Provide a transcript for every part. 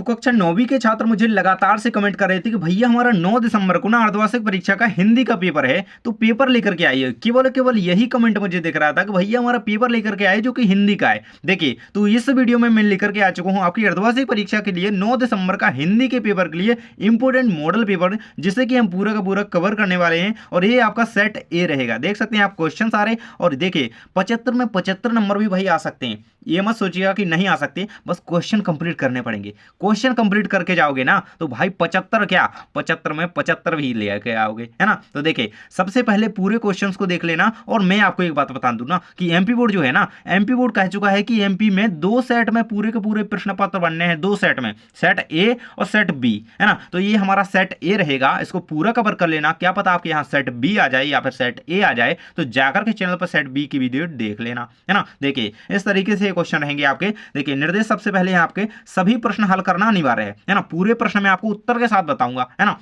तो कक्षा 9वीं के छात्र मुझे लगातार से कमेंट कर रहे थे कि भैया हमारा 9 दिसंबर को ना अर्धवार्षिक परीक्षा का हिंदी का पेपर है, तो पेपर लेकर के आइए। केवल यही कमेंट मुझे दिख रहा था कि भैया हमारा पेपर लेकर के आए जो कि हिंदी का है। देखिए, तो इस वीडियो में मैं लेकर के आ चुका हूँ आपकी अर्धवार्षिक परीक्षा के लिए 9 दिसंबर का हिंदी के पेपर के लिए इंपोर्टेंट मॉडल पेपर, जिसे कि हम पूरा का पूरा कवर करने वाले हैं। और ये आपका सेट ए रहेगा। देख सकते हैं आप क्वेश्चन सारे। और देखिए 75 में 75 नंबर भी भाई आ सकते हैं। ये मत सोचिएगा कि नहीं आ सकते, बस क्वेश्चन कंप्लीट करने पड़ेंगे। क्वेश्चन कंप्लीट करके जाओगे ना तो भाई 75 क्या 75 में 75 भी ले के आओगे, है ना। तो देखिए सबसे पहले पूरे क्वेश्चंस को देख लेना। और मैं आपको एक बात बता दूं ना कि एमपी बोर्ड जो है ना, एमपी बोर्ड कह चुका है कि एमपी में 2 सेट में पूरे के पूरे प्रश्न पत्र बनने हैं। 2 सेट में, सेट ए और सेट बी, है ना। तो ये हमारा सेट ए रहेगा, इसको पूरा कवर कर लेना। क्या पता आपके यहाँ सेट बी आ जाए या फिर सेट ए आ जाए, तो जाकर के चैनल पर सेट बी की वीडियो देख लेना, है ना। देखिए इस तरीके से क्वेश्चन रहेंगे आपके। देखिए निर्देश सबसे पहले है आपके सभी प्रश्न हल करना अनिवार्य है ना। पूरे प्रश्न में आपको उत्तर के साथ बताऊंगा, है ना।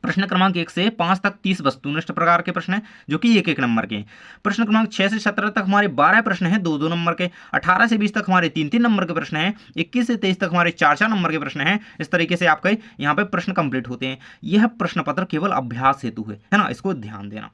प्रश्न क्रमांक 1 से 5 तक 30 वस्तुनिष्ठ प्रकार के प्रश्न हैं जो कि 1-1 नंबर के हैं। प्रश्न क्रमांक 6 से 17 तक हमारे 12 प्रश्न हैं 2-2 नंबर के। 18 से 20 तक हमारे 3-3 नंबर के प्रश्न हैं। 21 से 23 तक हमारे 4-4 नंबर के प्रश्न हैं। इस तरीके से आपके यहाँ पे प्रश्न कंप्लीट होते हैं। यह प्रश्न पत्र केवल अभ्यास हेतु है ना, इसको ध्यान देना।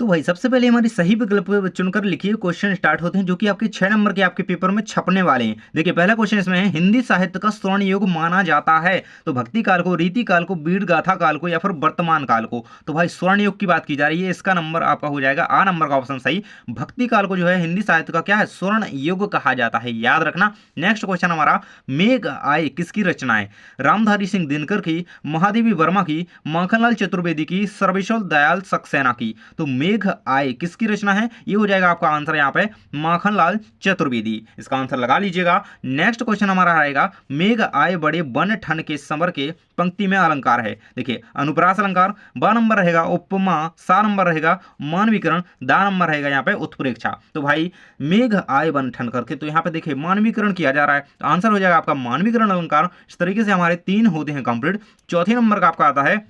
तो भाई सबसे पहले हमारी सही विकल्प चुनकर लिखिए। क्वेश्चन स्टार्ट होते हैं जो कि आपके 6 नंबर के आपके पेपर में छपने वाले हैं। देखिए पहला क्वेश्चन इसमें है, हिंदी साहित्य का स्वर्ण युग माना जाता है तो भक्ति काल को, रीति काल को, बीड़ गाथा काल को या फिर वर्तमान काल को। तो भाई स्वर्ण युग की बात की जा रही है, इसका नंबर आपका हो जाएगा आ नंबर का ऑप्शन सही। भक्ति काल को जो है हिंदी साहित्य का क्या है, स्वर्ण युग कहा जाता है, याद रखना। नेक्स्ट क्वेश्चन हमारा, मेघ आए किसकी रचना है? रामधारी सिंह दिनकर की, महादेवी वर्मा की, माखनलाल चतुर्वेदी की, सर्वेश्वर दयाल सक्सेना की। तो मेघ आए किसकी रचना है? ये हो जाएगा आपका आंसर यहाँ पे माखनलाल चतुर्वेदी, इसका आंसर लगा लीजिएगा। नेक्स्ट क्वेश्चन हमारा आएगा, मेघ आए बड़े बन ठन के समर के पंक्ति में अलंकार है। देखिए अनुप्रास अलंकार, ब नंबर रहेगा उपमा, सा नंबर रहेगा मानवीकरण, दा नंबर रहेगा यहाँ पे उत्प्रेक्षा। तो भाई मेघ आए बन ठन करके, तो यहाँ पे देखिए मानवीकरण किया जा रहा है, तो आंसर हो जाएगा आपका मानवीकरण अलंकार। इस तरीके से हमारे 3 होते हैं कंप्लीट। चौथे नंबर का आपका आता है,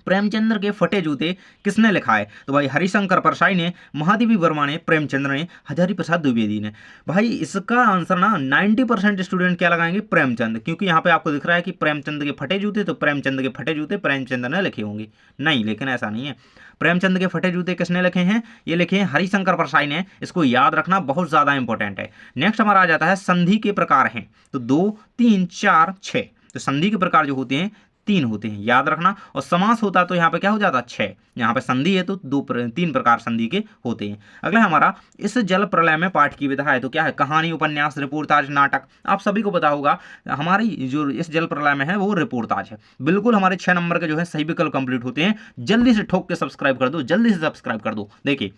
प्रेमचंद्र के फटे जूते किसने लिखा है? तो भाई हरिशंकर परसाई ने, महादेवी वर्मा ने, प्रेमचंद्र ने, हजारी प्रसाद द्विवेदी ने। भाई इसका आंसर ना 90% स्टूडेंट क्या लगाएंगे? प्रेमचंद, क्योंकि यहाँ पे आपको दिख रहा है कि प्रेमचंद के फटे जूते, तो प्रेमचंद के फटे जूते प्रेमचंद ने लिखे होंगे। नहीं, लेकिन ऐसा नहीं है। प्रेमचंद के फटे जूते किसने लिखे हैं? ये लिखे हैं हरिशंकर परसाई ने। इसको याद रखना, बहुत ज्यादा इंपॉर्टेंट है। नेक्स्ट हमारा आ जाता है, संधि के प्रकार हैं तो 2, 3, 4, 6। तो संधि के प्रकार जो होते हैं 3 होते हैं, याद रखना। और समास होता तो यहाँ पे क्या हो जाता? 6। यहाँ पे संधि है तो 3 प्रकार संधि के होते हैं। अगला हमारा, इस जल प्रलय में पाठ की विधा है तो क्या है? कहानी, उपन्यास, रिपोर्टाज, नाटक। आप सभी को पता होगा हमारी जो इस जल प्रलय में है वो रिपोर्टाज है। बिल्कुल हमारे 6 नंबर के जो है सही विकल्प कंप्लीट होते हैं। जल्दी से ठोक के सब्सक्राइब कर दो, जल्दी से सब्सक्राइब कर दो। देखिए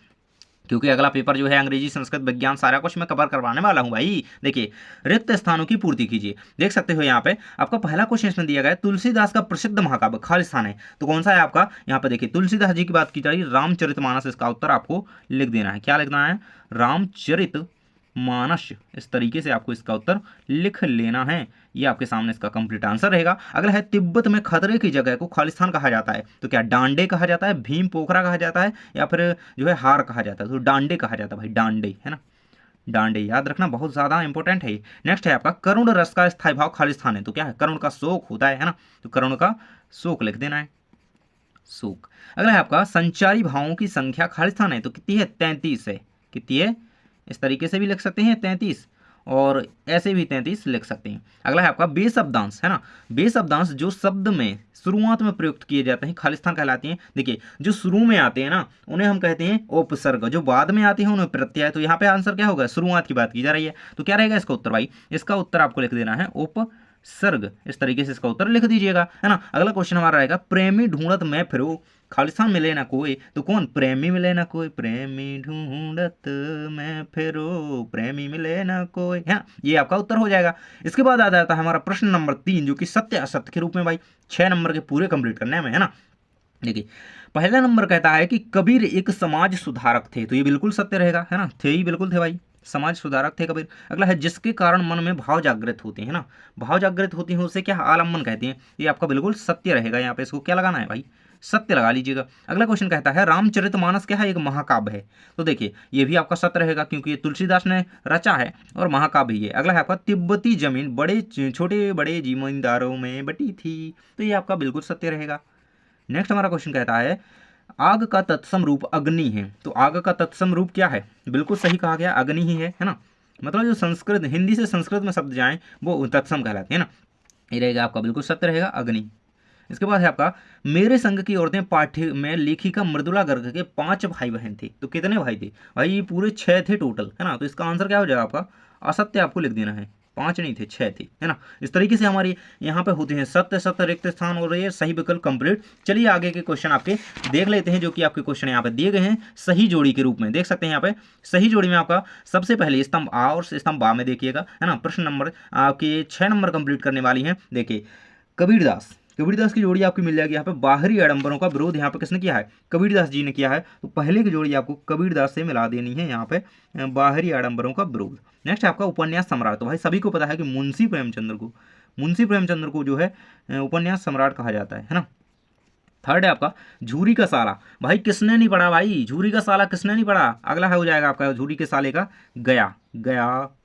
क्योंकि अगला पेपर जो है अंग्रेजी, संस्कृत, विज्ञान सारा कुछ मैं कवर करवाने वाला हूं भाई। देखिए रिक्त स्थानों की पूर्ति कीजिए। देख सकते हो यहाँ पे आपका पहला क्वेश्चन इसमें दिया गया है, तुलसीदास का प्रसिद्ध महाकाव्य खालिस्तान है तो कौन सा है आपका? यहाँ पे देखिए तुलसीदास जी की बात की जा रही है, रामचरितमानस। इसका उत्तर आपको लिख देना है। क्या लिखना है? रामचरित मानस। इस तरीके से आपको इसका उत्तर लिख लेना है। ये आपके सामने इसका कंप्लीट आंसर रहेगा। अगला है, तिब्बत में खतरे की जगह को खालिस्तान कहा जाता है तो क्या डांडे कहा जाता है, भीम पोखरा कहा जाता है या फिर जो है हार कहा जाता है? तो डांडे कहा जाता है भाई, डांडे, है ना। डांडे याद रखना, बहुत ज्यादा इंपॉर्टेंट है। नेक्स्ट है आपका, करुण रस का स्थायी भाव खालिस्तान है तो क्या है? करुण का शोक होता है ना, तो करुण का शोक लिख देना है, शोक। अगला है आपका, संचारी भावों की संख्या खालिस्तान है तो कितनी है? 33 है। कितनी है? इस तरीके से भी लिख सकते हैं 33, और ऐसे भी 33 लिख सकते हैं। अगला है आपका, बेशब्दांश, है ना। बेशब्दांश जो शब्द में शुरुआत में प्रयुक्त किए जाते हैं खालिस्तान कहलाती हैं। देखिए जो शुरू में आते हैं ना उन्हें हम कहते हैं उपसर्ग, जो बाद में आते हैं उन्हें प्रत्यय। तो यहाँ पे आंसर क्या होगा? शुरुआत की बात की जा रही है तो क्या रहेगा इसका उत्तर भाई? इसका उत्तर आपको लिख देना है उपसर्ग। इस तरीके से इसका उत्तर लिख दीजिएगा, है ना। अगला क्वेश्चन हमारा रहेगा, प्रेमी ढूंढत मैं फिरो खालिस्तान मिले ना कोई तो कौन? प्रेमी मिले ना कोई, प्रेमी ढूंढत मैं फिरो, प्रेमी मिले ना कोई, है ना। ये आपका उत्तर हो जाएगा। इसके बाद आ जाता है हमारा प्रश्न नंबर 3 जो कि सत्य असत्य के रूप में भाई 6 नंबर के पूरे कंप्लीट करने में, है ना। देखिए पहला नंबर कहता है कि कबीर एक समाज सुधारक थे तो ये बिल्कुल सत्य रहेगा, है ना। थे ही, बिल्कुल थे भाई, समाज सुधारक थे कबीर। अगला है जिसके कारण मन में भाव जागृत होते हैं ना, भाव जागृत होती हैं उसे क्या आलम्बन कहते हैं। ये आपका बिल्कुल सत्य रहेगा, यहाँ पे इसको क्या लगाना है भाई, सत्य लगा लीजिएगा। अगला क्वेश्चन कहता है रामचरितमानस क्या है, एक महाकाव्य है। तो देखिए ये भी आपका सत्य रहेगा क्योंकि ये तुलसीदास ने रचा है और महाकाव्य ही है। अगला है आपका तिब्बती जमीन बड़े छोटे बड़े जमींदारों में बटी थी, तो ये आपका बिल्कुल सत्य रहेगा। नेक्स्ट हमारा क्वेश्चन कहता है आग का तत्सम रूप अग्नि है। तो आग का तत्सम रूप क्या है, बिल्कुल सही कहा गया, अग्नि ही है ना। मतलब जो संस्कृत हिंदी से संस्कृत में शब्द जाएं वो तत्सम कहलाते हैं ना, ये रहेगा आपका बिल्कुल सत्य रहेगा अग्नि। इसके बाद है आपका मेरे संग की औरतें पाठ्य में लेखिका मृदुला गर्ग के 5 भाई बहन थे। तो कितने भाई थे भाई, पूरे 6 थे टोटल, है ना। तो इसका आंसर क्या हो जाएगा आपका, असत्य आपको लिख देना है, 5 नहीं थे 6 थे, है ना। इस तरीके से हमारी यहाँ पे होते हैं सत्य सत्य रिक्त स्थान और ये सही विकल्प कंप्लीट। चलिए आगे के क्वेश्चन आपके देख लेते हैं, जो कि आपके क्वेश्चन यहाँ पे दिए गए हैं सही जोड़ी के रूप में, देख सकते हैं यहाँ पे सही जोड़ी में आपका सबसे पहले स्तंभ आ और स्तंभ बा में देखिएगा, है ना। प्रश्न नंबर आपके 6 नंबर कंप्लीट करने वाली हैं। देखिए कबीरदास की जोड़ी आपकी मिल जाएगी यहाँ पे, बाहरी आडंबरों का विरोध यहाँ पे किसने किया है, कबीरदास जी ने किया है। तो पहले की जोड़ी आपको कबीरदास से मिला देनी है यहाँ पे, बाहरी आडंबरों का विरोध। नेक्स्ट आपका उपन्यास सम्राट, तो भाई सभी को पता है कि मुंशी प्रेमचंद्र को जो है उपन्यास सम्राट कहा जाता है ना। थर्ड है आपका झूरी का साला, भाई किसने नहीं पढ़ा भाई, झूरी का साला किसने नहीं पढ़ा। अगला है हो जाएगा आपका झूरी के साले का गया,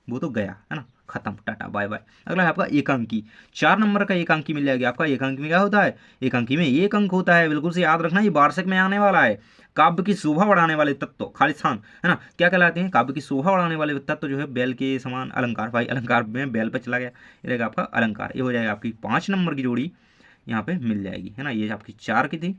वो तो गया है ना, खत्म टाटा बाय बाय। अगला है आपका एकांकी, 4 नंबर का एकांकी मिल जाएगा आपका। एकांकी में क्या होता है, एकांकी में एक अंक होता है, बिल्कुल से याद रखना, ये वार्षिक में आने वाला है। काव्य की शोभा बढ़ाने वाले तत्व खालिस्तान, है ना, क्या कहलाते हैं, काव्य की शोभा बढ़ाने वाले तत्व जो है बैल के समान अलंकार, भाई अलंकार में बैल पर चला गया, ये रहेगा आपका अलंकार। ये हो जाएगा आपकी 5 नंबर की जोड़ी यहाँ पे मिल जाएगी, है ना। ये आपकी 4 की थी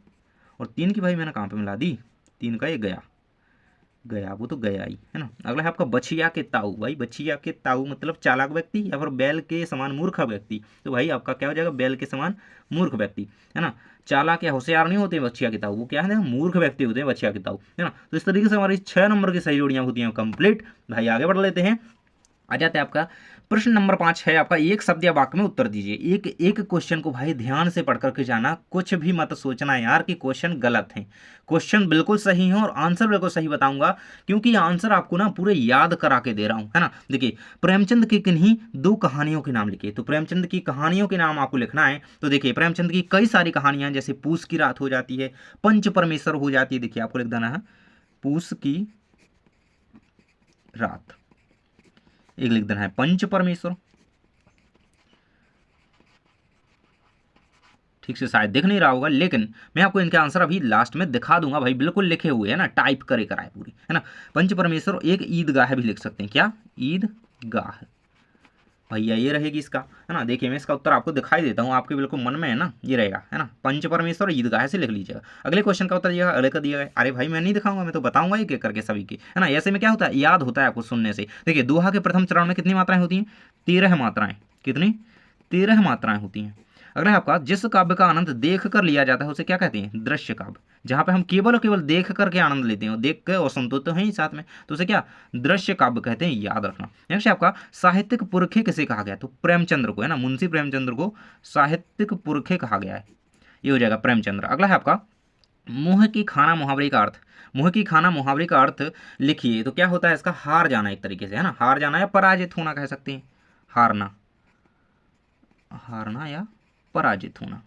और 3 की भाई मैंने कहाँ पे मिला दी, 3 का ये गया, वो तो गया ही, है ना। अगला है आपका बछिया के ताऊ, भाई बछिया के ताऊ मतलब चालाक व्यक्ति या फिर बैल के समान मूर्ख व्यक्ति। तो भाई आपका क्या हो जाएगा, बैल के समान मूर्ख व्यक्ति, है ना। चालाक या होशियार नहीं होते बछिया के ताऊ, वो क्या है, मूर्ख व्यक्ति होते हैं बछिया के ताऊ, है ना। तो इस तरीके से हमारी 6 नंबर की सही जोड़ियाँ होती हैं कंप्लीट। भाई आगे बढ़ लेते हैं, आ जाते हैं आपका प्रश्न नंबर 5 है आपका, एक शब्द या वाक्य में उत्तर दीजिए। एक क्वेश्चन को भाई ध्यान से पढ़ करके जाना, कुछ भी मत सोचना यार कि क्वेश्चन गलत है, क्वेश्चन बिल्कुल सही है और आंसर बिल्कुल सही बताऊंगा, क्योंकि आंसर आपको ना पूरे याद करा के दे रहा हूं, है ना। देखिए प्रेमचंद की किन्हीं 2 कहानियों के नाम लिखिए। तो प्रेमचंद की कहानियों के नाम आपको लिखना है। तो देखिए प्रेमचंद की कई सारी कहानियां, जैसे पूस की रात हो जाती है, पंच परमेश्वर हो जाती है, देखिए आपको लिख देना है पूस की रात, एक लिख देना है पंच परमेश्वर, ठीक से शायद दिख नहीं रहा होगा, लेकिन मैं आपको इनके आंसर अभी लास्ट में दिखा दूंगा भाई, बिल्कुल लिखे हुए है ना, टाइप करे कराए पूरी, है ना। पंच परमेश्वर, एक ईदगाह भी लिख सकते हैं, क्या ईदगाह, भैया ये रहेगी इसका, है ना। देखिए मैं इसका उत्तर आपको दिखाई देता हूँ, आपके बिल्कुल मन में है ना, ये रहेगा, है ना, पंच परमेश्वर ईदगाह से लिख लीजिएगा। अगले क्वेश्चन का उत्तर दिएगा, अगले का दिया गया, अरे भाई मैं नहीं दिखाऊंगा, मैं तो बताऊंगा एक एक करके सभी की, है ना। ऐसे में क्या होता है, याद होता है आपको सुनने से। देखिए दोहा के प्रथम चरण में कितनी मात्राएं होती हैं, 13 मात्राएं, कितनी 13 मात्राएं होती हैं। अगला है आपका जिस काव्य का आनंद देख कर लिया जाता है उसे क्या कहते हैं, दृश्य काव्य, जहां पे हम केवल और केवल देख करके आनंद लेते हैं, देख के और संतुष्ट तो हैं ही साथ में, तो उसे क्या दृश्य काव्य कहते हैं, याद रखना। नेक्स्ट आपका साहित्यिक पुरखे किसे कहा गया, तो प्रेमचंद्र को, है ना, मुंशी प्रेमचंद्र को साहित्यिक पुरखे कहा गया है, ये हो जाएगा प्रेमचंद्र। अगला है आपका मुँह की खाना मुहावरे का अर्थ, मुँह की खाना मुहावरे का अर्थ लिखिए। तो क्या होता है इसका, हार जाना एक तरीके से, है ना, हार जाना या पराजित होना कह सकते हैं, हारना या पराजित होना,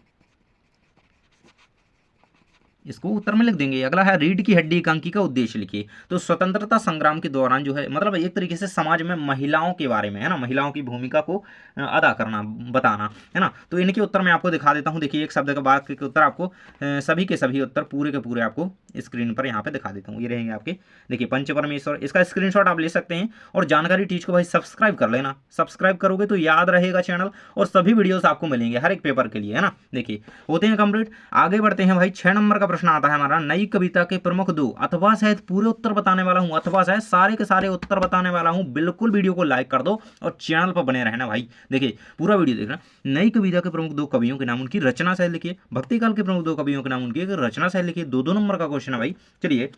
इसको उत्तर में लिख देंगे। अगला है रीढ़ की हड्डी एकांकी का उद्देश्य लिखिए। तो स्वतंत्रता संग्राम के दौरान जो है, मतलब एक तरीके से समाज में महिलाओं के बारे में, है ना, महिलाओं की भूमिका को अदा करना, बताना, है ना। तो इनके उत्तर मैं आपको दिखा देता हूं, देखिए एक शब्द के बाद के उत्तर आपको सभी के सभी उत्तर पूरे के पूरे आपको स्क्रीन पर यहाँ पे दिखा देता हूँ, ये रहेंगे आपके। देखिए पंच परमेश्वर, इसका स्क्रीनशॉट आप ले सकते हैं और जानकारी टीच को भाई सब्सक्राइब कर लेना, सब्सक्राइब करोगे तो याद रहेगा चैनल और सभी वीडियोस आपको मिलेंगे हर एक पेपर के लिए, है ना। देखिए होते हैं कंप्लीट, आगे बढ़ते हैं भाई। 6 नंबर का प्रश्न आता है हमारा, नई कविता के प्रमुख 2, अथवा शायद पूरे उत्तर बताने वाला हूं, अथवा शायद सारे के सारे उत्तर बताने वाला हूं। बिल्कुल वीडियो को लाइक कर दो और चैनल पर बने रहना भाई, देखिए पूरा वीडियो देखना। नई कविता के प्रमुख 2 कवियों के नाम, उनकी रचना शैली लिखिए। भक्ति काल के प्रमुख 2 कवियों के नाम, उनकी रचना शैली लिखिए। 2-2 नंबर का क्वेश्चन है भाई। चलिए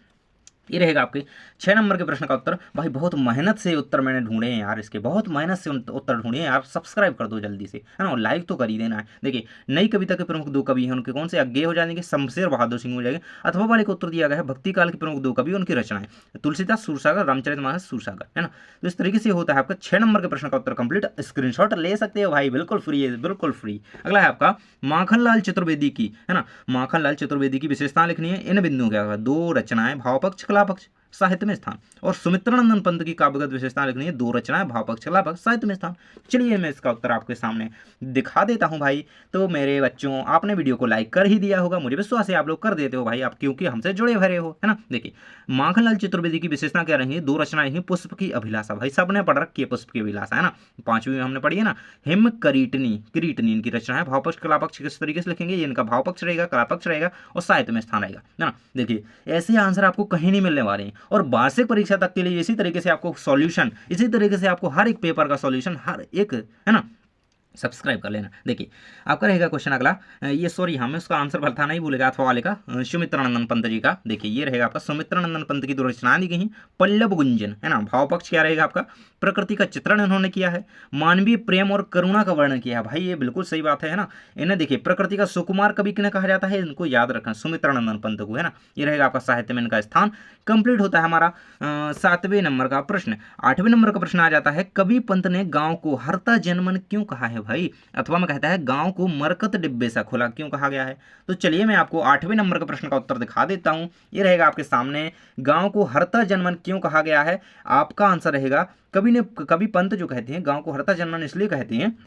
ये रहेगा आपके 6 नंबर के प्रश्न का उत्तर। भाई बहुत मेहनत से उत्तर मैंने ढूंढे हैं यार, इसके बहुत मेहनत से उत्तर ढूंढे हैं यार। सब्सक्राइब कर दो जल्दी से, है ना, और लाइक तो कर ही देना है। देखिए, नई कविता के प्रमुख दो कवि हैं, उनके कौन से? अज्ञेय हो जाएंगे, शमशेर बहादुर सिंह हो जाएंगे। अथवा वाले को उत्तर दिया गया है भक्ति काल के प्रमुख दो कवि, उनकी रचनाएं तुलसीदास सूरसागर, रामचरितमानस सूरसागर, है ना। तो इस तरीके से होता है आपका 6 नंबर के प्रश्न का उत्तर कंप्लीट। स्क्रीनशॉट ले सकते हो भाई, बिल्कुल फ्री है, बिल्कुल फ्री। अगला है आपका माखनलाल चतुर्वेदी की, है ना, माखनलाल चतुर्वेदी की विशेषता लिखनी है। इन बिंदुओं के दो रचनाएं, भावपक्ष कलापक्ष, साहित्य में स्थान। और सुमित्रानंदन पंत की काव्यगत विशेषता लिखनी है, दो रचनाएं, भावपक्ष कलापक्ष, साहित्य में स्थान। चलिए मैं इसका उत्तर आपके सामने दिखा देता हूं भाई। तो मेरे बच्चों, आपने वीडियो को लाइक कर ही दिया होगा, मुझे विश्वास है आप लोग कर देते हो भाई, आप क्योंकि हमसे जुड़े भरे हो, है ना। देखिए, माखनलाल चतुर्वेदी की विशेषता क्या रही है? दो रचनाएं हैं, पुष्प की अभिलाषा, भाई सबने पढ़ रखी है पुष्प की अभिलाषा, है ना, 5वीं में हमने पढ़ी है ना। हिम करीटनी, किरीटनी इनकी रचना है। भावपक्ष कलापक्ष किस तरीके से लिखेंगे? ये इनका भावपक्ष रहेगा, कलापक्ष रहेगा और साहित्य में स्थान रहेगा, है ना। देखिए, ऐसे आंसर आपको कहीं नहीं मिलने वाले हैं। और वार्षिक परीक्षा तक के लिए इसी तरीके से आपको सॉल्यूशन, इसी तरीके से आपको हर एक पेपर का सॉल्यूशन, हर एक, है ना, सब्सक्राइब कर लेना। देखिए, आपका रहेगा क्वेश्चन अगला, ये सॉरी हमें उसका आंसर बताना ही भूलेगा, अथवा वाले का सुमित्रानंदन पंत जी का। देखिए, ये रहेगा आपका सुमित्रानंदन पंत की दो रचनाएं दी गई हैं। पल्लव गुंजन, है ना, भावपक्ष क्या रहेगा आपका? प्रकृति का चित्रण इन्होंने किया है, मानवीय प्रेम और करुणा का वर्णन किया है। भाई ये बिल्कुल सही बात है ना। इन्हें देखिए प्रकृति का सुकुमार कवि किन्हें कहा जाता है, इनको याद रखना, सुमित्रानंदन पंत को, है ना। ये रहेगा आपका साहित्य में इनका स्थान। कंप्लीट होता है हमारा 7वें नंबर का प्रश्न। 8वें नंबर का प्रश्न आ जाता है, कवि पंत ने गांव को हरता जनमन क्यों कहा है भाई? अथवा में कहता है गांव को मरकत डिब्बे सा खोला क्यों कहा गया है? तो चलिए मैं आपको 8वें नंबर के प्रश्न का उत्तर दिखा देता हूं। ये रहेगा आपके सामने, गांव को हरता जनमन क्यों कहा गया है? आपका आंसर रहेगा, कवि पंत जो कहते हैं गांव को हरता जनमन इसलिए कहते हैं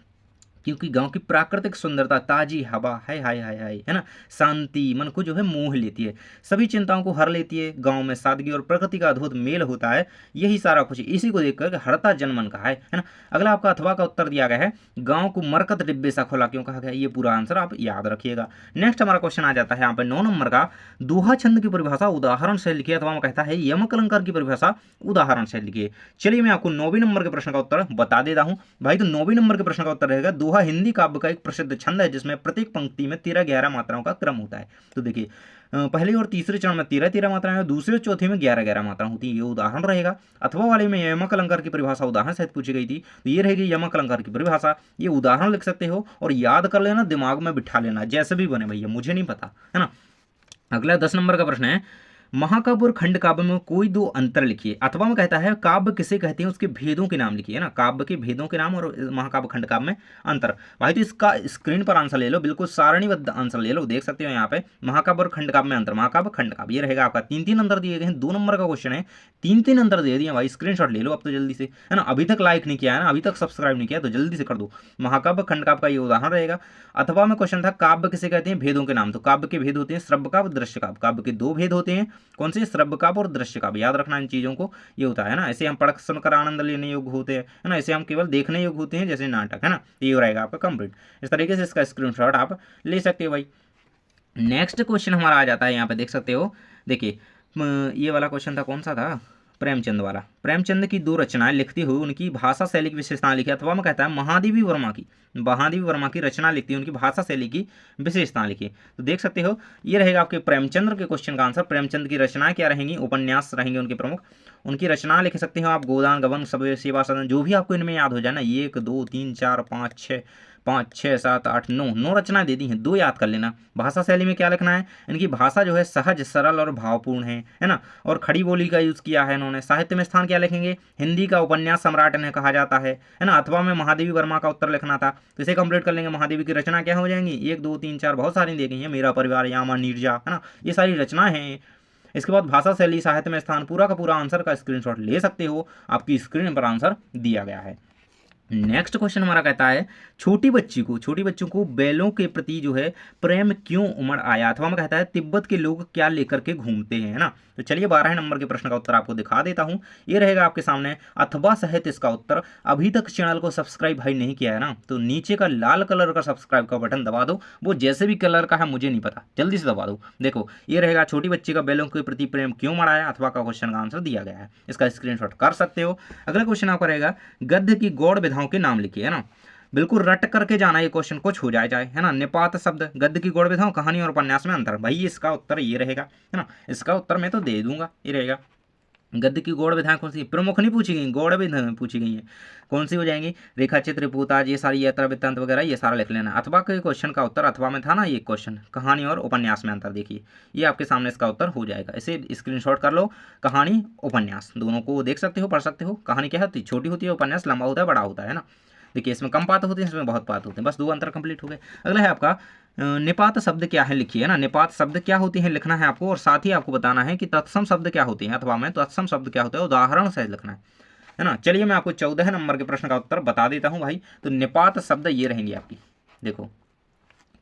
क्योंकि गांव की प्राकृतिक सुंदरता, ताजी हवा, हाय हाय हाय हाय, है ना, शांति मन को जो है मोह लेती है, सभी चिंताओं को हर लेती है। गांव में सादगी और प्रकृति का अद्भुत मेल होता है, यही सारा कुछ, इसी को देखकर हरता जनमन कहा है ना। अगला आपका अथवा का उत्तर दिया गया है, गांव को मरकत डिब्बे सा खोला क्यों कहा गया? ये पूरा आंसर आप याद रखिएगा। नेक्स्ट हमारा क्वेश्चन आ जाता है यहाँ पे 9 नंबर का, दोहा छंद की परिभाषा उदाहरण से लिखिए। अथवा में कहता है यमक अलंकार की परिभाषा उदाहरण से लिखिए। चलिए मैं आपको 9वें नंबर के प्रश्न का उत्तर बता देता हूं भाई। तो 9वें नंबर के प्रश्न का उत्तर रहेगा, दोहा हिंदी काव्य का एक प्रसिद्ध छंद है जिसमें प्रत्येक पंक्ति में 13-11 मात्राओं का क्रम होता है। तो देखिए, पहले और तीसरे चरण में 13-13 मात्राएं और दूसरे और चौथे में 11-11 मात्राएं होती है, ये उदाहरण रहेगा। अथवा वाले में यमक अलंकार की परिभाषा उदाहरण सहित पूछी गई थी, तो ये रहेगी यमक अलंकार की परिभाषा। ये उदाहरण लिख सकते हो और याद कर लेना, दिमाग में बिठा लेना, जैसे भी बने भैया, मुझे नहीं पता, है ना। अगला 10 नंबर का प्रश्न है, महाकाव्य और खंड काव्य में कोई दो अंतर लिखिए। अथवा में कहता है काव्य किसे कहते हैं, उसके भेदों के नाम लिखिए, है ना, काव्य के भेदों के नाम और महाकाव्य खंड काव्य में अंतर। भाई तो इसका स्क्रीन पर आंसर ले लो, बिल्कुल सारणीबद्ध आंसर ले लो, देख सकते हो यहाँ पे महाकाव्य और खंड काव्य में अंतर, महाकाव्य खंड काव्य। ये रहेगा आपका 3-3 अंतर दिए गए हैं, 2 नंबर का क्वेश्चन है, 3-3 अंतर दे दिए भाई। स्क्रीनशॉट ले लो अब तो जल्दी से, है ना। अभी तक लाइक नहीं किया है ना, अभी तक सब्सक्राइब नहीं किया, तो जल्दी से कर दो। महाकाव्य खंड काव्य का ये उदाहरण रहेगा। अथवा में क्वेश्चन था काव्य किसे कहते हैं, भेदों के नाम। तो काव्य के भेद होते हैं श्रव्य काव्य, दृश्य काव्य। काव्य के दो भेद होते हैं, कौन से? श्रव्य काव्य और दृश्य काव्य। याद रखना इन चीजों को, ये होता है ना, ऐसे हम पढ़ सुनकर आनंद लेने योग्य होते हैं, है ना, ऐसे हम केवल देखने योग्य होते हैं जैसे नाटक, है ना। ये रहेगा आपका कंप्लीट। इस तरीके से इसका स्क्रीनशॉट आप ले सकते हो भाई। नेक्स्ट क्वेश्चन हमारा आ जाता है, यहाँ पे देख सकते हो। देखिए, ये वाला क्वेश्चन था, कौन सा था? प्रेमचंद वाला। प्रेमचंद की दो रचनाएं लिखती हुई उनकी भाषा शैली की विशेषताएं लिखी। अथवा में कहता है महादेवी वर्मा की रचना लिखती है, उनकी भाषा शैली की विशेषताएं लिखी। तो देख सकते हो, ये रहेगा आपके प्रेमचंद्र के क्वेश्चन का आंसर। प्रेमचंद की रचनाएं क्या रहेंगी? उपन्यास रहेंगे उनके प्रमुख, उनकी रचना लिख सकते हो आप। गोदान, गबन, सेवा सदन, जो भी आपको इनमें याद हो जाए ना, 1 2 3 4 5 6 7 8 9 रचनाएं दे दी हैं, 2 याद कर लेना। भाषा शैली में क्या लिखना है? इनकी भाषा जो है सहज, सरल और भावपूर्ण है ना, और खड़ी बोली का यूज किया है इन्होंने। साहित्य में स्थान क्या लिखेंगे? हिंदी का उपन्यास सम्राट इन्हें कहा जाता है ना। अथवा में महादेवी वर्मा का उत्तर लिखना था, तो इसे कंप्लीट कर लेंगे। महादेवी की रचना क्या हो जाएंगी? 1 2 3 4 बहुत सारी दे गई हैं, मेरा परिवार, यामा, नीरजा, है ना, ये सारी रचनाएं हैं। इसके बाद भाषा शैली, साहित्य में स्थान, पूरा का पूरा आंसर का स्क्रीनशॉट ले सकते हो, आपकी स्क्रीन पर आंसर दिया गया है। नेक्स्ट क्वेश्चन हमारा कहता है छोटी बच्चों को बैलों के प्रति जो है प्रेम क्यों उमड़ आया। अथवा में कहता है तिब्बत के लोग क्या लेकर के घूमते हैं, है ना। तो चलिए 12 नंबर के प्रश्न का उत्तर आपको दिखा देता हूं, ये रहेगा आपके सामने अथवा सहित इसका उत्तर। अभी तक चैनल को सब्सक्राइब भाई नहीं किया है ना, तो नीचे का लाल कलर का सब्सक्राइब का बटन दबा दो, वो जैसे भी कलर का है मुझे नहीं पता, जल्दी से दबा दो। देखो ये रहेगा छोटी बच्ची का बैलों के प्रति प्रेम क्यों उमड़ आया, अथवा का क्वेश्चन का आंसर दिया गया है, इसका स्क्रीनशॉट कर सकते हो। अगला क्वेश्चन आपका रहेगा गद्य की गौड़ विधाओं के नाम लिखिए, है ना। बिल्कुल रट करके जाना ये क्वेश्चन, कुछ हो जाए चाहे, है ना। निपात शब्द, गद्य की गौड़ विधाओं, कहानी और उपन्यास में अंतर, भाई इसका उत्तर ये रहेगा, है ना। इसका उत्तर मैं तो दे दूंगा, ये रहेगा। गद्य की गौड़ विधाएं कौन सी, प्रमुख नहीं पूछी गई, गौड़ विधाएं पूछी गई हैं, कौन सी हो जाएंगी, रेखा चित्र, पूताज, ये सारी यात्रा वृत्तांत वगैरह ये सारा लिख लेना। अथवा के क्वेश्चन का उत्तर, अथवा में था ना ये क्वेश्चन, कहानी और उपन्यास में अंतर, देखिए ये आपके सामने इसका उत्तर हो जाएगा। इसे स्क्रीनशॉट कर लो, कहानी उपन्यास दोनों को देख सकते हो, पढ़ सकते हो। कहानी क्या होती है, छोटी होती है, उपन्यास लंबा होता है, बड़ा होता है ना। देखिए इसमें कम पात होते हैं, इसमें बहुत पात होते हैं, बस 2 अंतर कंप्लीट हो गए। अगला है आपका निपात शब्द क्या है, लिखिए, है ना। निपात शब्द क्या होती है लिखना है आपको, और साथ ही आपको बताना है कि तत्सम शब्द क्या होते हैं, अथवा में तत्सम शब्द क्या होता है, उदाहरण सहित लिखना है ना। चलिए मैं आपको 14 नंबर के प्रश्न का उत्तर बता देता हूं भाई। तो निपात शब्द ये रहेंगे आपकी, देखो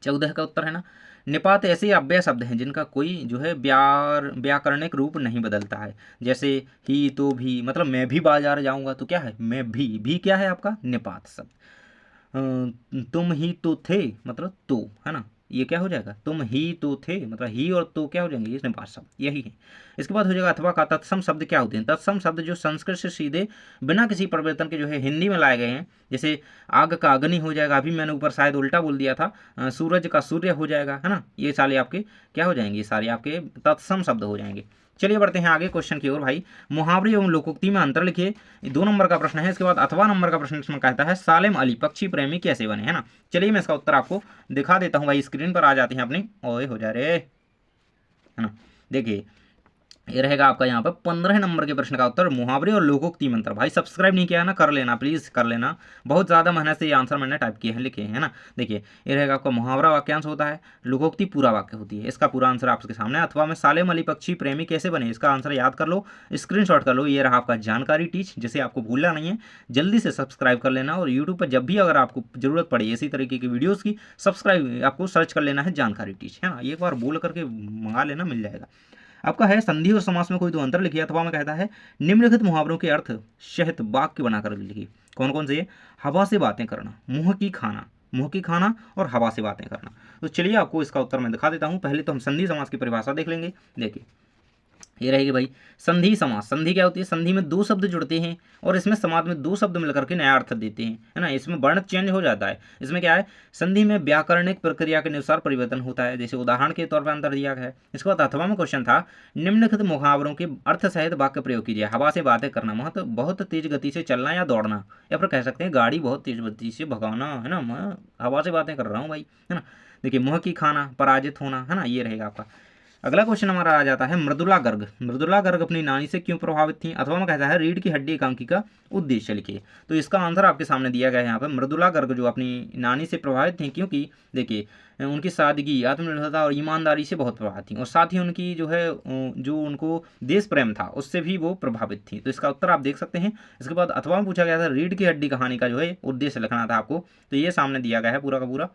14 का उत्तर है ना। निपात ऐसे अव्यय शब्द हैं जिनका कोई जो है व्याकरणिक रूप नहीं बदलता है। जैसे ही, तो, भी, मतलब मैं भी बाजार जाऊंगा, तो क्या है, मैं भी क्या है आपका निपात शब्द। तुम ही तो थे, मतलब तो, है ना, ये क्या हो जाएगा, तुम ही तो थे, मतलब ही और तो क्या हो जाएंगे, ये निपात शब्द यही है। इसके बाद हो जाएगा अथवा का। तत्सम शब्द क्या होते हैं, तत्सम शब्द जो संस्कृत से सीधे बिना किसी परिवर्तन के जो है हिंदी में लाए गए हैं। जैसे आग का अग्नि हो जाएगा, अभी मैंने ऊपर शायद उल्टा बोल दिया था, सूरज का सूर्य हो जाएगा, है ना। ये सारे आपके क्या हो जाएंगे, ये सारे आपके तत्सम शब्द हो जाएंगे। चलिए बढ़ते हैं आगे क्वेश्चन की ओर भाई। मुहावरे एवं लोकोक्ति में अंतर लिखिए, 2 नंबर का प्रश्न है। इसके बाद अथवा नंबर का प्रश्न इसमें कहता है सालेम अली पक्षी प्रेमी कैसे बने, है ना। चलिए मैं इसका उत्तर आपको दिखा देता हूं भाई, स्क्रीन पर आ जाते हैं अपनी, ओए हो जा रे, है ना। देखिए ये रहेगा आपका यहाँ पर 15 नंबर के प्रश्न का उत्तर, मुहावरे और लोकोक्ति मंत्र। भाई सब्सक्राइब नहीं किया है ना, कर लेना प्लीज़, कर लेना। बहुत ज़्यादा मेहनत से ये आंसर मैंने टाइप किए हैं, लिखे हैं, है ना। देखिए ये रहेगा आपका मुहावरा वाक्यांश होता है, लोकोक्ति पूरा वाक्य होती है। इसका पूरा आंसर आपके सामने। अथवा में सालेम अली पक्षी प्रेमी कैसे बने, इसका आंसर याद कर लो, स्क्रीनशॉट कर लो। ये रहा आपका जानकारी टीच, जिसे आपको भूलना नहीं है। जल्दी से सब्सक्राइब कर लेना, और यूट्यूब पर जब भी अगर आपको जरूरत पड़े इसी तरीके की वीडियोज़ की, सब्सक्राइब आपको सर्च कर लेना है जानकारी टीच, है ना। एक बार बोल करके मंगा लेना, मिल जाएगा। आपका है संधि और समास में कोई 2 अंतर लिखिए। अथवा में कहता है निम्नलिखित मुहावरों के अर्थ शहत वाक्य बनाकर लिखिए। कौन कौन से, हवा से बातें करना, मुंह की खाना और हवा से बातें करना। तो चलिए आपको इसका उत्तर मैं दिखा देता हूं। पहले तो हम संधि समास की परिभाषा देख लेंगे। देखिए ये रहेगी भाई संधि समास। संधि क्या होती है, संधि में 2 शब्द जुड़ते हैं और इसमें समास में 2 शब्द मिलकर के नया अर्थ देते हैं, है ना। इसमें वर्ण चेंज हो जाता है। इसमें क्या है, संधि में व्याकरणिक प्रक्रिया के अनुसार परिवर्तन होता है, जैसे उदाहरण के तौर पर अंतर दिया गया है। इसके बाद अथवा में क्वेश्चन था निम्नलिखित मुहावरों के अर्थ सहित वाक्य प्रयोग कीजिए। हवा से बातें करना, मतलब बहुत तेज गति से चलना या दौड़ना, या फिर कह सकते हैं गाड़ी बहुत तेज गति से भगाना, है ना। मैं हवा से बातें कर रहा हूँ भाई, है ना। देखिए मुँह की खाना, पराजित होना, है ना, ये रहेगा आपका। अगला क्वेश्चन हमारा आ जाता है मृदुला गर्ग। मृदुला गर्ग अपनी नानी से क्यों प्रभावित थी। अथवा में कहता है रीढ़ की हड्डी एकांकी का उद्देश्य लिखिए। तो इसका आंसर आपके सामने दिया गया है यहाँ पर। मृदुला गर्ग जो अपनी नानी से प्रभावित थी, क्योंकि देखिए उनकी सादगी, आत्मनिर्भरता और ईमानदारी से बहुत प्रभावित थी, और साथ ही उनकी जो है जो उनको देश प्रेम था उससे भी वो प्रभावित थी। तो इसका उत्तर आप देख सकते हैं। इसके बाद अथवा में पूछा गया था रीढ़ की हड्डी कहानी का जो है उद्देश्य लिखना था आपको, तो ये सामने दिया गया है पूरा का पूरा,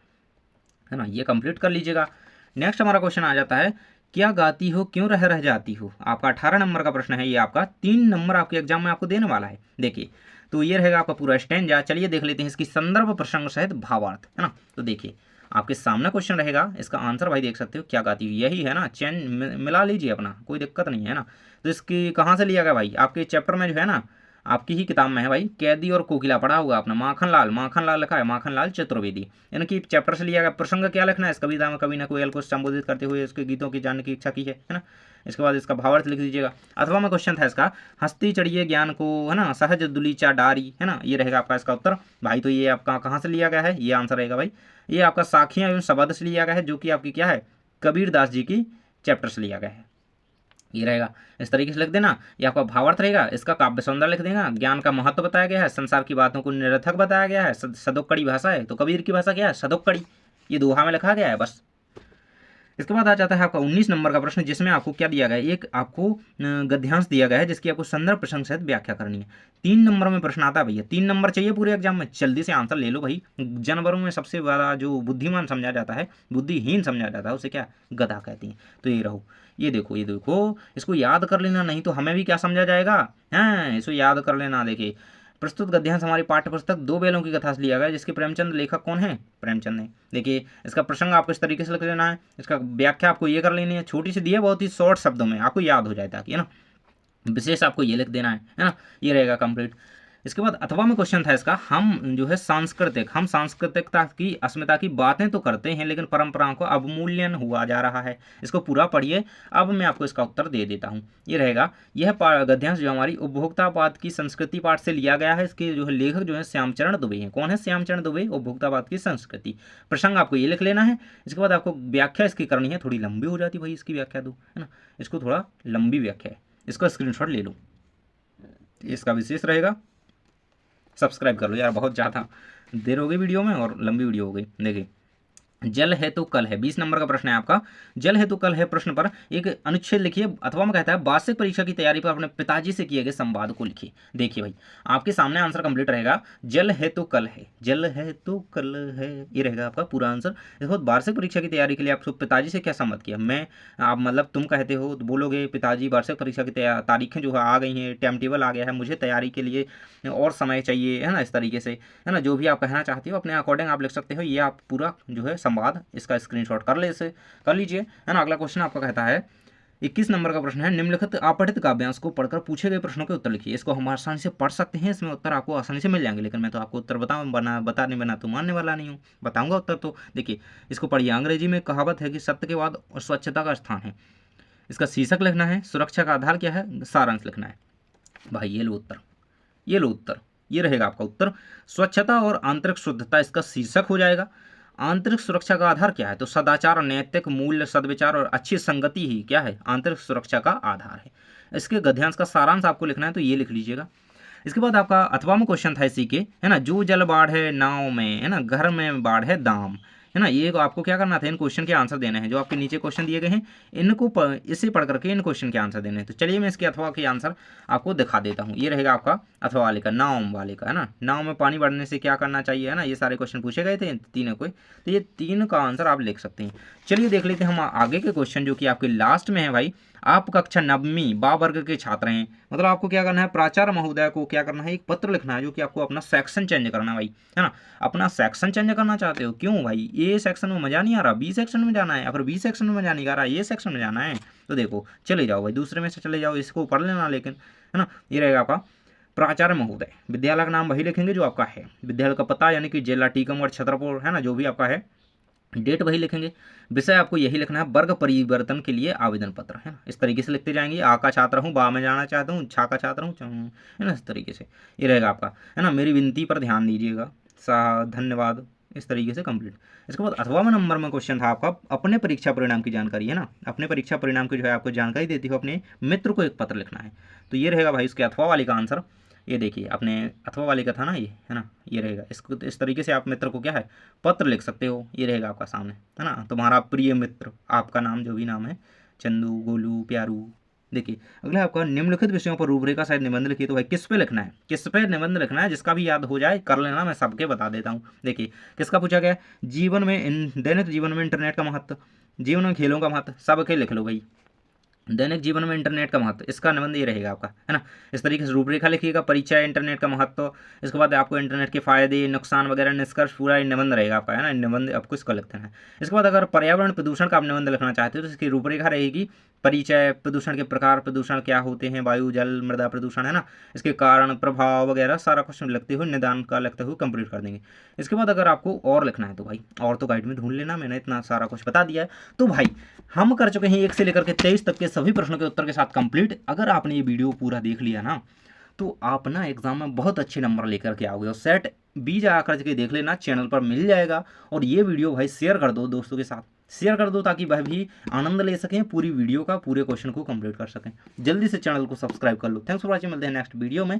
है ना। ये कंप्लीट कर लीजिएगा। नेक्स्ट हमारा क्वेश्चन आ जाता है क्या गाती हो क्यों रह जाती हो। आपका 18 नंबर का प्रश्न है, ये आपका 3 नंबर आपके एग्जाम में आपको देने वाला है। देखिए तो ये रहेगा आपका पूरा स्टैंजा। चलिए देख लेते हैं इसकी संदर्भ प्रसंग सहित भावार्थ, है ना। तो देखिए आपके सामने क्वेश्चन रहेगा, इसका आंसर भाई देख सकते हो, क्या गाती हो, यही है ना। चैन मिला लीजिए अपना, कोई दिक्कत नहीं है ना। तो इसकी कहाँ से लिया गया भाई, आपके चैप्टर में जो है ना, आपकी ही किताब में है भाई, कैदी और कोकिला पढ़ा होगा आपने, माखन लाल लिखा है, माखन लाल चतुर्वेदी, यानी कि चैप्टर से लिया गया। प्रसंग क्या लिखना है, इस कविता में कवि ने कोयल को संबोधित करते हुए उसके गीतों की जानने की इच्छा की है ना। इसके बाद इसका भावार्थ लिख दीजिएगा। अथवा में क्वेश्चन था इसका हस्ती चढ़िए ज्ञान को, है ना, सहज दुलीचा डारी, है ना, ये रहेगा आपका इसका उत्तर भाई। तो ये आपका कहाँ से लिया गया है, ये आंसर रहेगा भाई, ये आपका साखियाँ एवं शब्द से लिया गया है, जो कि आपकी क्या है, कबीर दास जी की चैप्टर से लिया गया है। ये रहेगा, इस तरीके से लिख देना। ये आपका भावार्थ रहेगा। इसका काव्य सौंदर्य लिख देगा। ज्ञान का महत्व बताया गया है, संसार की बातों को निरर्थक बताया गया है, सदोक्कड़ी भाषा है, तो कबीर की भाषा क्या है, सदोक्कड़ी, ये दोहा में लिखा गया है बस। इसके बाद आ जाता है आपका 19 नंबर का प्रश्न, जिसमें आपको क्या दिया गया है, एक आपको गद्यांश दिया गया है जिसकी आपको संदर्भ प्रसंग सहित व्याख्या करनी है। 3 नंबर में प्रश्न आता है भैया, 3 नंबर चाहिए पूरे एग्जाम में, जल्दी से आंसर ले लो भाई। जानवरों में सबसे बड़ा जो बुद्धिमान समझा जाता है, बुद्धिहीन समझा जाता है, उसे क्या गधा कहती हैं। तो ये रहो, ये देखो, इसको याद कर लेना, नहीं तो हमें भी क्या समझा जाएगा, हैं, इसको याद कर लेना। देखिए प्रस्तुत गद्यांश हमारी पाठ्य पुस्तक 2 बैलों की कथा से लिया गया, जिसके प्रेमचंद लेखक कौन है, प्रेमचंद है। देखिए इसका प्रसंग आपको इस तरीके से लिख लेना है, इसका व्याख्या आपको ये कर लेनी है, छोटी सी दी है, बहुत ही शॉर्ट शब्दों में आपको याद हो जाए ताकि, है ना। विशेष आपको ये लिख देना है ना। ये रहेगा कंप्लीट। इसके बाद अथवा में क्वेश्चन था इसका, हम जो है हम सांस्कृतिकता की अस्मिता की बातें तो करते हैं लेकिन परंपराओं को अवमूल्यन हुआ जा रहा है। इसको पूरा पढ़िए, अब मैं आपको इसका उत्तर दे देता हूँ। ये रहेगा, यह गद्यांश जो हमारी उपभोक्तावाद की संस्कृति पाठ से लिया गया है। इसके जो है लेखक जो है श्यामचरण दुबे हैं। कौन है? श्यामचरण दुबे, उपभोक्तावाद की संस्कृति। प्रसंग आपको ये लिख लेना है। इसके बाद आपको व्याख्या इसकी करनी है, थोड़ी लंबी हो जाती भाई इसकी व्याख्या तो, है ना, इसको थोड़ा लंबी व्याख्या है, इसका स्क्रीनशॉट ले लो, इसका विशेष रहेगा। सब्सक्राइब कर लो यार, बहुत ज़्यादा देर हो गई वीडियो में और लंबी वीडियो हो गई। देखिए, जल है तो कल है, 20 नंबर का प्रश्न है आपका। जल है तो कल है प्रश्न पर एक अनुच्छेद लिखिए, अथवा में कहता है वार्षिक परीक्षा की तैयारी पर अपने पिताजी से किए गए संवाद को लिखिए। देखिए भाई, आपके सामने आंसर कंप्लीट रहेगा, जल है तो कल है, जल है तो कल है, ये रहेगा आपका पूरा आंसर। इसके बाद वार्षिक परीक्षा की तैयारी के लिए आप पिताजी से क्या संवाद किया? मैं, आप मतलब तुम कहते हो तो बोलोगे पिताजी वार्षिक परीक्षा की तारीखें जो है आ गई हैं, टाइम टेबल आ गया है, मुझे तैयारी के लिए और समय चाहिए, है ना, इस तरीके से, है ना, जो भी आप कहना चाहते हो अपने अकॉर्डिंग आप लिख सकते हो। ये आप पूरा जो है संवाद इसका स्क्रीनशॉट कर लीजिए, है ना। अगला क्वेश्चन आपका कहता है 21 नंबर का प्रश्न है, निम्नलिखित अपठित काव्यांश को पढ़कर पूछे गए प्रश्नों के उत्तर लिखिए। इसको हम आसानी से पढ़ सकते हैं, इसमें उत्तर आपको आसानी से मिल जाएंगे, लेकिन मैं तो आपको उत्तर बता तो मानने वाला नहीं हूँ, बताऊंगा उत्तर तो। देखिए, इसको पढ़िए। अंग्रेजी में कहावत है कि सत्य के बाद स्वच्छता का स्थान है। इसका शीर्षक लिखना है, सुरक्षा का आधार क्या है, सारांश लिखना है। भाई ये लो उत्तर, ये लो उत्तर, ये रहेगा आपका उत्तर। स्वच्छता और आंतरिक शुद्धता इसका शीर्षक हो जाएगा। आंतरिक सुरक्षा का आधार क्या है? तो सदाचार, नैतिक मूल्य, सद्विचार और अच्छी संगति ही क्या है? आंतरिक सुरक्षा का आधार है। इसके गद्यांश का सारांश आपको लिखना है, तो ये लिख लीजिएगा। इसके बाद आपका अथवा में क्वेश्चन था इसी के, है ना, जो जल बाढ़ है नाव में, है ना, घर में बाढ़ है दाम, है ना। ये आपको क्या करना था, इन क्वेश्चन के आंसर देने हैं। जो आपके नीचे क्वेश्चन दिए गए हैं इनको इसे पढ़ करके इन क्वेश्चन के आंसर देने हैं। तो चलिए मैं इसके अथवा के आंसर आपको दिखा देता हूँ। ये रहेगा आपका अथवा वाले का, नाव वाले का, है ना। नाव में पानी बढ़ने से क्या करना चाहिए, है ना, ये सारे क्वेश्चन पूछे गए थे तीनों को, तो ये तीन का आंसर आप लिख सकते हैं। चलिए देख लेते हैं हम आगे के क्वेश्चन जो कि आपके लास्ट में है भाई। आप कक्षा 9वीं बा वर्ग के छात्र हैं, मतलब आपको क्या करना है, प्राचार्य महोदय को क्या करना है, एक पत्र लिखना है, जो कि आपको अपना सेक्शन चेंज करना है भाई, है ना। अपना सेक्शन चेंज करना चाहते हो, क्यों भाई? ए सेक्शन में मजा नहीं आ रहा, बी सेक्शन में जाना है, या फिर बी सेक्शन में मजा नहीं आ रहा, ए सेक्शन में जाना है, तो देखो चले जाओ भाई, दूसरे में से चले जाओ, इसको पढ़ लेना लेकिन, है ना। ये रहेगा आपका प्राचार्य महोदय। विद्यालय का नाम वही लिखेंगे जो आपका है, विद्यालय का पता यानी कि जिला टीकमगढ़ छतरपुर, है ना, जो भी आपका है। डेट वही लिखेंगे, विषय आपको यही लिखना है, वर्ग परिवर्तन के लिए आवेदन पत्र, है ना। इस तरीके से लिखते जाएंगे। आ का छात्र हूँ, बा में जाना चाहता हूँ, छा का छात्र हूँ, है ना, इस तरीके से ये रहेगा आपका, है ना। मेरी विनती पर ध्यान दीजिएगा, धन्यवाद, इस तरीके से कंप्लीट। इसके बाद अथवा में नंबर में क्वेश्चन था आपका, अपने परीक्षा परिणाम की जानकारी, है ना। अपने परीक्षा परिणाम की जो है आपको जानकारी देती हो, अपने मित्र को एक पत्र लिखना है। तो ये रहेगा भाई इसके अथवा वाले का आंसर। ये देखिए, अपने अथवा वाले का था ना ये, है ना, ये रहेगा। इसको इस तरीके से आप मित्र को क्या है, पत्र लिख सकते हो। ये रहेगा आपका सामने, है ना, तुम्हारा प्रिय मित्र, आपका नाम जो भी नाम है, चंदू, गोलू, प्यारू। देखिए अगला आपका, निम्नलिखित विषयों पर रूपरेखा शायद निबंध लिखिए। तो भाई किस पे लिखना है, किस पे निबंध लिखना है, जिसका भी याद हो जाए कर लेना, मैं सबके बता देता हूँ। देखिए किसका पूछा गया, जीवन में, दैनिक जीवन में इंटरनेट का महत्व, जीवन में खेलों का महत्व, सबके लिख लो भाई। दैनिक जीवन में इंटरनेट का महत्व, इसका निबंध ये रहेगा आपका, है ना। इस तरीके से रूपरेखा लिखिएगा, परिचय, इंटरनेट का महत्व, इसके बाद आपको इंटरनेट के फायदे, नुकसान वगैरह, निष्कर्ष, पूरा निबंध रहेगा आपका, है ना। निबंध आपको इसका लिखते हैं। इसके बाद अगर पर्यावरण प्रदूषण का आप निबंध लिखना चाहते हो तो इसकी रूपरेखा रहेगी, परिचय, प्रदूषण के प्रकार, प्रदूषण क्या होते हैं, वायु, जल, मृदा प्रदूषण, है ना, इसके कारण, प्रभाव वगैरह सारा क्वेश्चन लिखते हुए, निदान का लिखते हुए कंप्लीट कर देंगे। इसके बाद अगर आपको और लिखना है तो भाई और तो गाइड में ढूंढ लेना, मैंने इतना सारा कुछ बता दिया है। तो भाई हम कर चुके हैं 1 से लेकर के 23 तक के सभी प्रश्नों के उत्तर के साथ कंप्लीट। अगर आपने ये वीडियो पूरा देख लिया ना, तो आप ना एग्जाम में बहुत अच्छे नंबर लेकर के आओगे। और सेट बी जाकर के देख लेना, चैनल पर मिल जाएगा। और ये वीडियो भाई शेयर कर दो दोस्तों के साथ, शेयर कर दो ताकि वह भी आनंद ले सकें पूरी वीडियो का, पूरे क्वेश्चन को कंप्लीट कर सकें। जल्दी से चैनल को सब्सक्राइब कर लो। थैंक्स फॉर वॉचिंग, मिलते हैं नेक्स्ट वीडियो में।